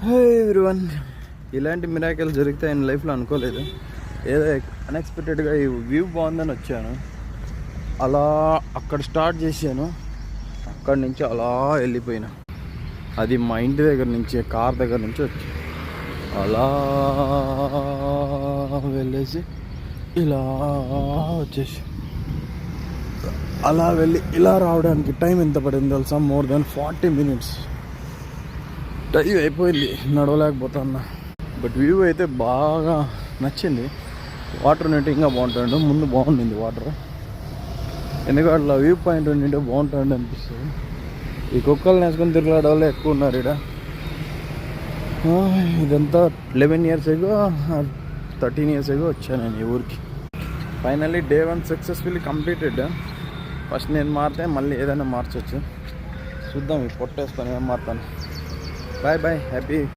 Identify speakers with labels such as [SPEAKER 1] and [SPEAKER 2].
[SPEAKER 1] హే everyone, ఇలాంటి miracle జరుగుతాయని లైఫ్లో అనుకోలేదు. ఏదో అన్ఎక్స్పెక్టెడ్గా ఈ వ్యూ బాగుందని వచ్చాను. అలా అక్కడ స్టార్ట్ చేశాను, అక్కడి నుంచి అలా వెళ్ళిపోయినా. అది మా ఇంటి దగ్గర నుంచి, కార్ దగ్గర నుంచి వచ్చి అలా వెళ్ళేసి ఇలా వచ్చేసి అలా వెళ్ళి ఇలా రావడానికి టైం ఎంత పడింది తెలుసా? మోర్ దెన్ 40 minutes టైం అయిపోయింది, నడవలేకపోతున్నా. బట్ వ్యూ అయితే బాగా నచ్చింది. వాటర్ నెట్ ఇంకా బాగుంటుండే, ముందు బాగుండింది వాటర్. ఎందుకంటే అట్లా వ్యూ పాయింట్ ఉండింటే బాగుంటుండే అనిపిస్తుంది. ఈ కుక్కలు నేసుకొని తిరగడం వల్ల ఎక్కువ ఉన్నారు ఇక్కడ. ఇదంతా 11 years ago 13 years ago వచ్చాను నేను ఈ ఊరికి. Finally day 1 successfully completed. First నేను మారితే మళ్ళీ ఏదైనా మార్చవచ్చు. చూద్దాం, ఈ పొట్టేసుకొని ఏం మారుతాను. Bye bye, happy.